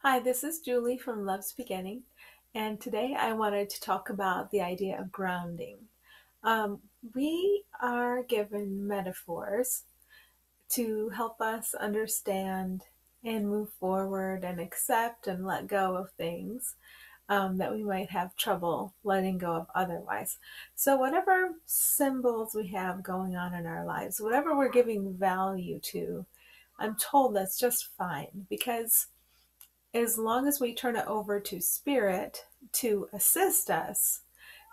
Hi, this is Julie from Love's Beginning, and today I wanted to talk about the idea of grounding. Um, we are given metaphors to help us understand and move forward and accept and let go of things that we might have trouble letting go of otherwise. So, whatever symbols we have going on in our lives, whatever we're giving value to, I'm told that's just fine because as long as we turn it over to spirit to assist us,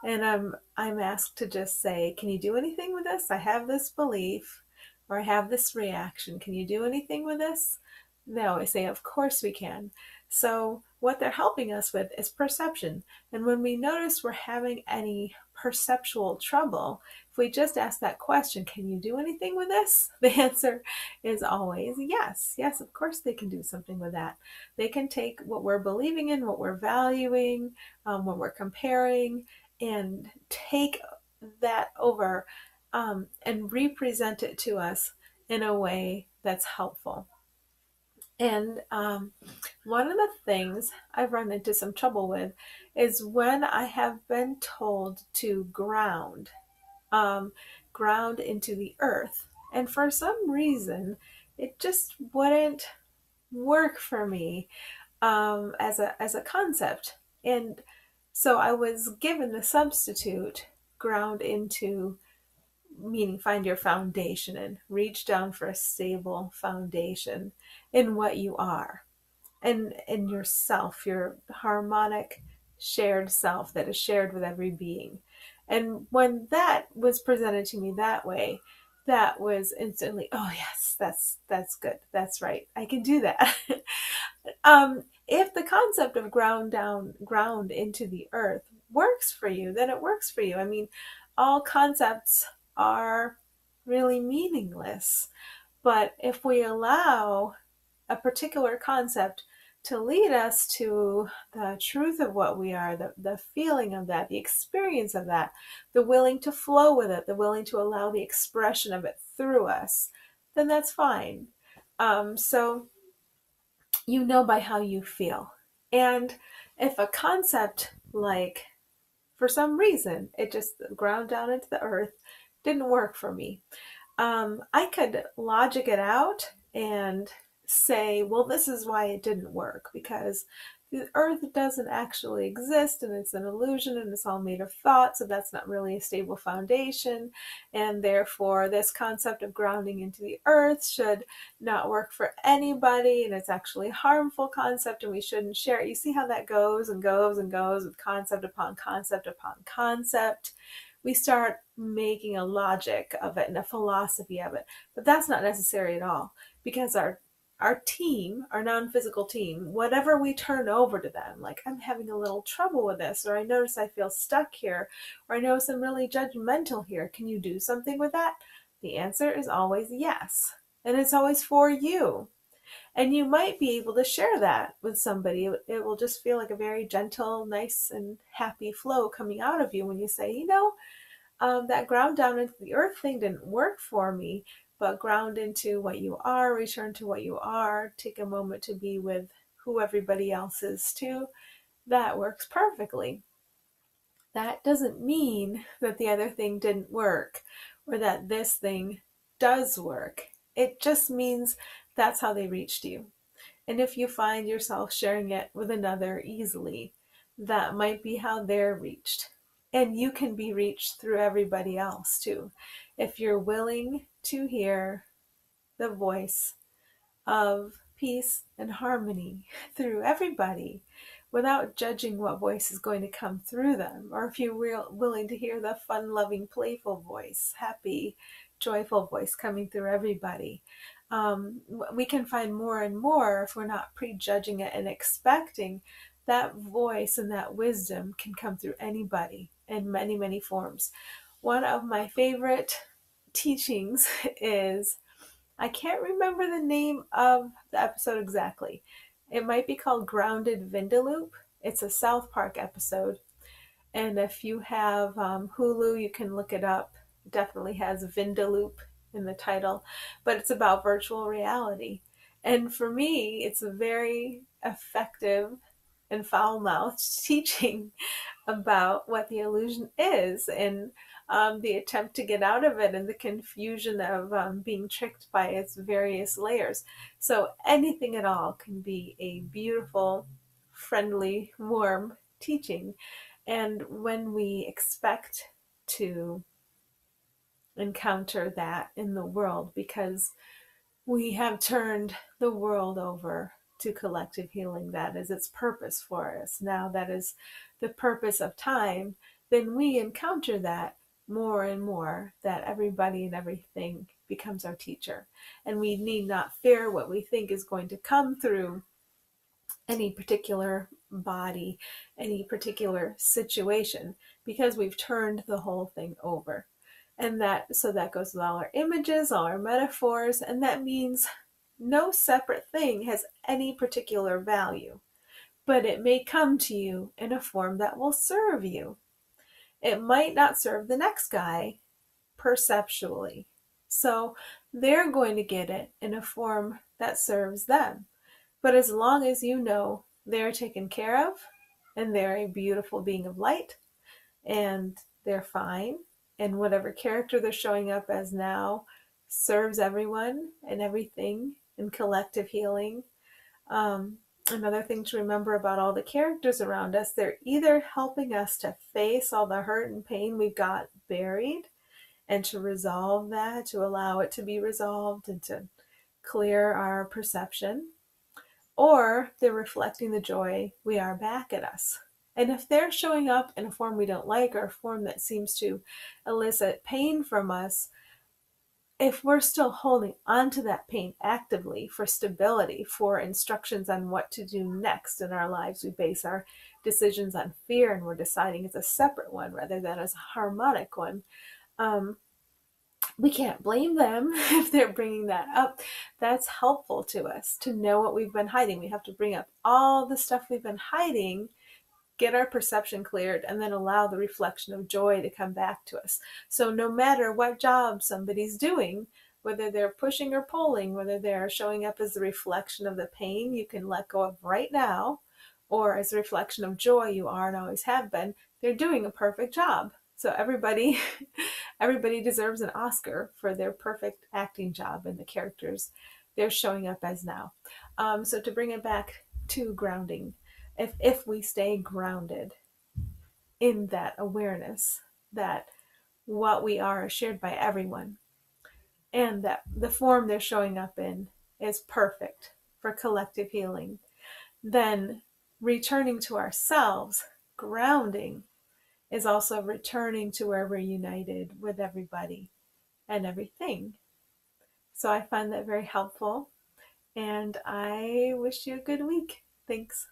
and I'm asked to just say, can you do anything with this? I have this belief or I have this reaction. Can you do anything with this? No, I say, of course we can. So what they're helping us with is perception. And when we notice we're having any perceptual trouble, if we just ask that question, can you do anything with this? The answer is always yes. Yes, of course they can do something with that. They can take what we're believing in, what we're valuing, what we're comparing, and take that over and represent it to us in a way that's helpful. And one of the things I've run into some trouble with is when I have been told to um, ground into the earth. And for some reason, it just wouldn't work for me as a concept. And so I was given the substitute ground into, meaning find your foundation and reach down for a stable foundation in what you are and in yourself, your harmonic shared self that is shared with every being. And when that was presented to me that way, that was instantly, oh yes, that's good. That's right. I can do that. If the concept of ground into the earth works for you, then it works for you. I mean, all concepts are really meaningless. But if we allow a particular concept to lead us to the truth of what we are, the feeling of that, the experience of that, the willing to flow with it, the willing to allow the expression of it through us, then that's fine. So you know by how you feel. And if a concept like, for some reason, it just ground down into the earth, didn't work for me, I could logic it out and say, well, this is why it didn't work because the earth doesn't actually exist and it's an illusion and it's all made of thought, so that's not really a stable foundation, and therefore this concept of grounding into the earth should not work for anybody, and it's actually a harmful concept and we shouldn't share it. You see how that goes and goes and goes with concept upon concept upon concept. We start making a logic of it and a philosophy of it, but that's not necessary at all because our team, our non-physical team, whatever we turn over to them, like I'm having a little trouble with this, or I notice I feel stuck here, or I notice I'm really judgmental here, can you do something with that? The answer is always yes. And it's always for you. And you might be able to share that with somebody. It will just feel like a very gentle, nice, and happy flow coming out of you when you say, that ground down into the earth thing didn't work for me, but ground into what you are, return to what you are, take a moment to be with who everybody else is too. That works perfectly. That doesn't mean that the other thing didn't work or that this thing does work. It just means that's how they reached you. And if you find yourself sharing it with another easily, that might be how they're reached. And you can be reached through everybody else too. If you're willing to hear the voice of peace and harmony through everybody without judging what voice is going to come through them, or if you're willing to hear the fun loving, playful voice, happy, joyful voice coming through everybody. We can find more and more if we're not prejudging it and expecting that voice and that wisdom can come through anybody in many, many forms. One of my favorite teachings is, I can't remember the name of the episode exactly. It might be called Grounded Vindaloop. It's a South Park episode. And if you have Hulu, you can look it up. It definitely has Vindaloop in the title. But it's about virtual reality. And for me, it's a very effective and foul-mouthed teaching about what the illusion is, and the attempt to get out of it, and the confusion of being tricked by its various layers. So anything at all can be a beautiful, friendly, warm teaching. And when we expect to encounter that in the world, because we have turned the world over to collective healing, that is its purpose for us. Now that is the purpose of time, then we encounter that more and more, that everybody and everything becomes our teacher. And we need not fear what we think is going to come through any particular body, any particular situation, because we've turned the whole thing over. And that goes with all our images, all our metaphors, and that means no separate thing has any particular value, but it may come to you in a form that will serve you. It might not serve the next guy perceptually. So they're going to get it in a form that serves them. But as long as you know they're taken care of, and they're a beautiful being of light, and they're fine, and whatever character they're showing up as now serves everyone and everything in collective healing. Another thing to remember about all the characters around us, they're either helping us to face all the hurt and pain we've got buried, and to resolve that, to allow it to be resolved, and to clear our perception, or they're reflecting the joy we are back at us. And if they're showing up in a form we don't like, or a form that seems to elicit pain from us, if we're still holding onto that pain actively for stability, for instructions on what to do next in our lives, we base our decisions on fear, and we're deciding it's a separate one rather than as a harmonic one. We can't blame them if they're bringing that up. That's helpful to us to know what we've been hiding. We have to bring up all the stuff we've been hiding, get our perception cleared, and then allow the reflection of joy to come back to us. So no matter what job somebody's doing, whether they're pushing or pulling, whether they're showing up as the reflection of the pain you can let go of right now, or as a reflection of joy you are and always have been, they're doing a perfect job. So everybody deserves an Oscar for their perfect acting job and the characters they're showing up as now. So to bring it back to grounding, if we stay grounded in that awareness that what we are is shared by everyone, and that the form they're showing up in is perfect for collective healing, then returning to ourselves, grounding, is also returning to where we're united with everybody and everything. So I find that very helpful, and I wish you a good week. Thanks.